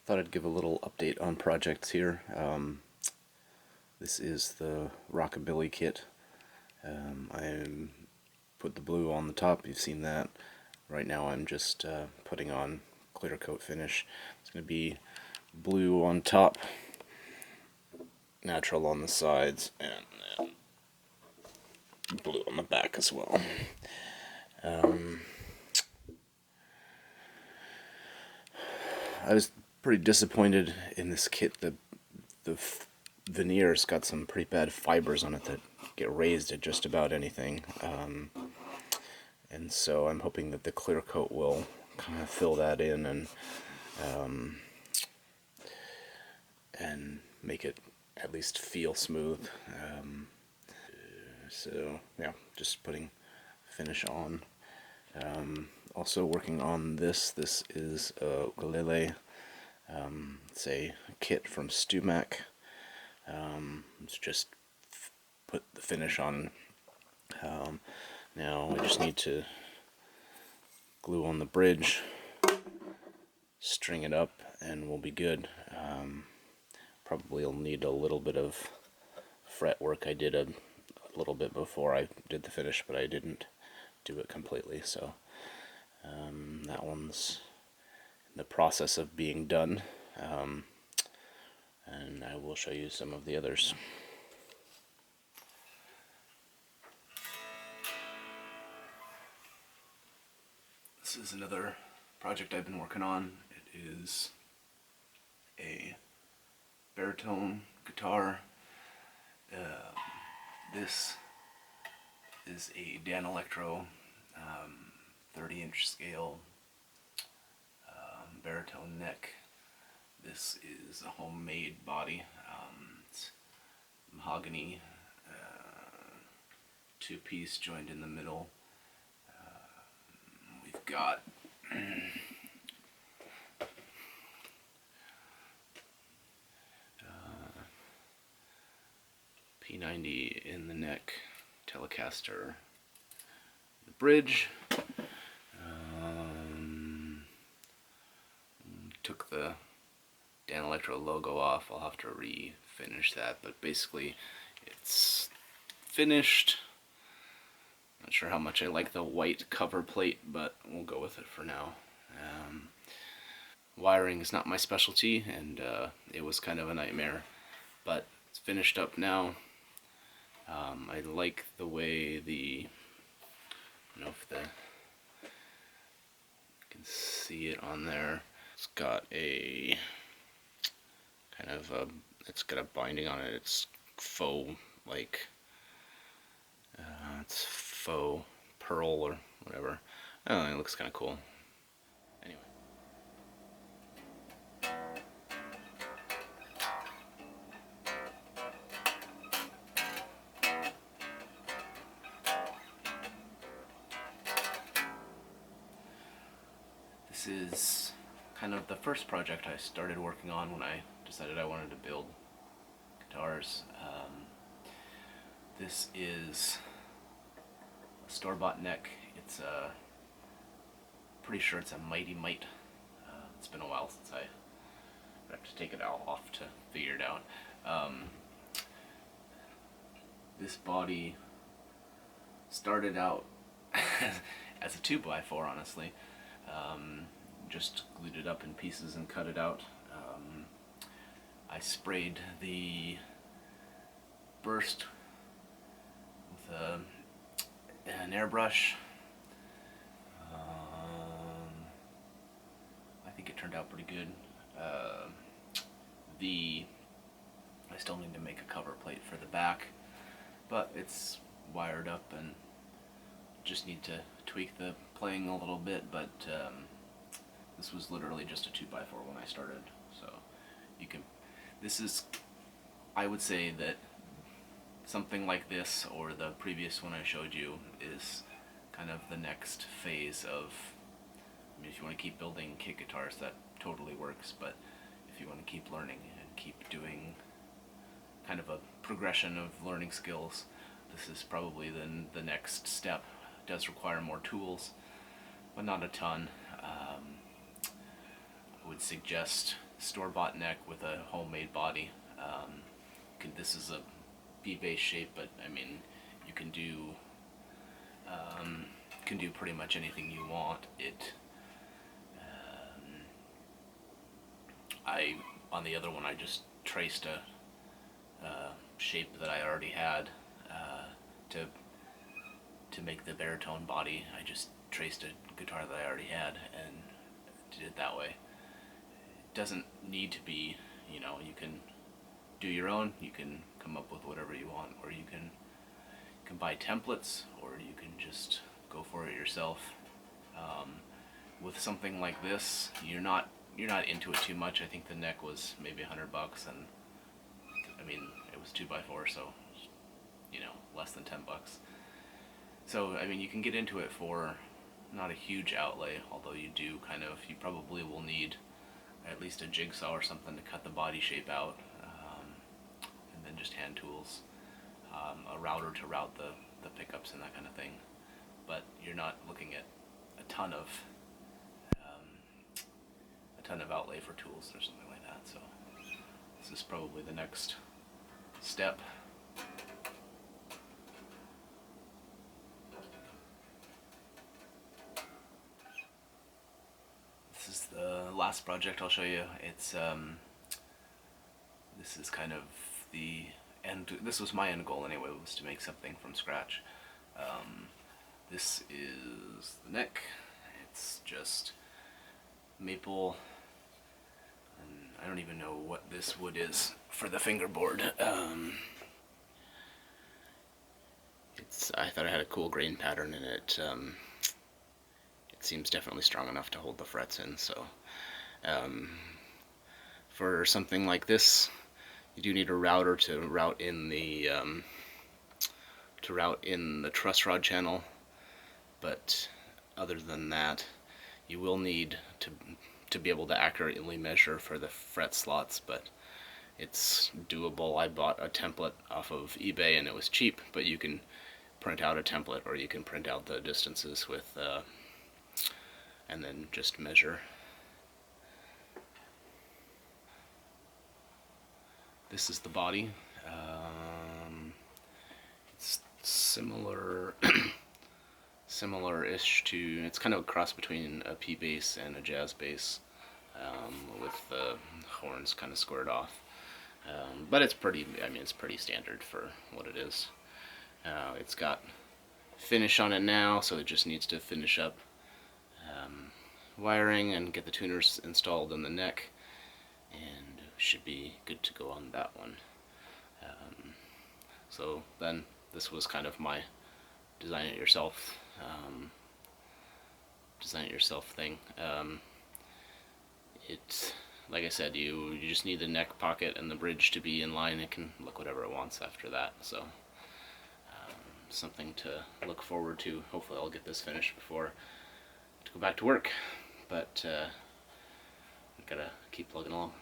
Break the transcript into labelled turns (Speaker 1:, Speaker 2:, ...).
Speaker 1: Thought I'd give a little update on projects here. This is the Rockabilly kit. I put the blue on the top, you've seen that. Right now I'm just putting on clear coat finish. It's going to be blue on top, natural on the sides, and then blue on the back as well. I was pretty disappointed in this kit. The veneer's got some pretty bad fibers on it that get raised at just about anything. And so I'm hoping that the clear coat will kind of fill that in and make it at least feel smooth. So yeah, just putting finish on. Also working on this. This is a ukulele. It's a kit from StewMac. It's just put the finish on. Now I just need to glue on the bridge, string it up, and we'll be good. Probably will need a little bit of fret work. I did a little bit before I did the finish, but I didn't do it completely, so that one's in the process of being done, and I will show you some of the others. This is another project I've been working on. It is a baritone guitar. This is a Danelectro 30-inch scale baritone neck. This is a homemade body. It's mahogany, two-piece joined in the middle. We've got P90 in the neck, Telecaster, the bridge. Took the Danelectro logo off. I'll have to refinish that, but basically it's finished. Not sure how much I like the white cover plate, but we'll go with it for now. Wiring is not my specialty, and it was kind of a nightmare, but it's finished up now. I like the way I don't know if you can see it on there. It's got a kind of it's got a binding on it. It's faux, like it's faux pearl or whatever. I don't know, it looks kind of cool. Anyway. This is kind of the first project I started working on when I decided I wanted to build guitars. This is a store-bought neck. It's pretty sure it's a Mighty Mite. It's been a while since I have to take it all off to figure it out. This body started out as a 2x4, honestly. Just glued it up in pieces and cut it out. I sprayed the burst with an airbrush. I think it turned out pretty good. I still need to make a cover plate for the back, but it's wired up and just need to tweak the playing a little bit, but this was literally just a 2x4 when I started, so this is, I would say that something like this or the previous one I showed you is kind of the next phase of, I mean, if you want to keep building kit guitars, that totally works, but if you want to keep learning and keep doing kind of a progression of learning skills, this is probably the next step. It does require more tools, but not a ton. I would suggest store-bought neck with a homemade body. This is a B-base shape, but I mean, you can do pretty much anything you want. On the other one, I just traced a shape that I already had to make the baritone body. I just traced a guitar that I already had and did it that way. It doesn't need to be, you can do your own. You can come up with whatever you want, or you can buy templates, or you can just go for it yourself. With something like this, you're not into it too much. I think the neck was maybe $100, and I mean, it was 2x4, so less than $10. So I mean, you can get into it for not a huge outlay, although you probably will need at least a jigsaw or something to cut the body shape out, and then just hand tools, a router to route the pickups and that kind of thing. But you're not looking at a ton of outlay for tools or something like that. So this is probably the next step. This is the last project I'll show you. It's this is kind of the end. This was my end goal anyway, was to make something from scratch. This is the neck. It's just maple, and I don't even know what this wood is for the fingerboard. I thought it had a cool grain pattern in it. It seems definitely strong enough to hold the frets in. So for something like this, you do need a router to route in the truss rod channel. But other than that, you will need to be able to accurately measure for the fret slots, but it's doable. I bought a template off of eBay and it was cheap, but you can print out a template, or you can print out the distances with and then just measure. This is the body. It's similar-ish to, it's kind of a cross between a P bass and a jazz bass, with the horns kind of squared off. But it's pretty standard for what it is. It's got finish on it now, so it just needs to finish up wiring and get the tuners installed in the neck, and should be good to go on that one. So then this was kind of my design it yourself thing. It's like I said, you just need the neck pocket and the bridge to be in line. It can look whatever it wants after that. So something to look forward to. Hopefully I'll get this finished before to go back to work, but I've gotta keep plugging along.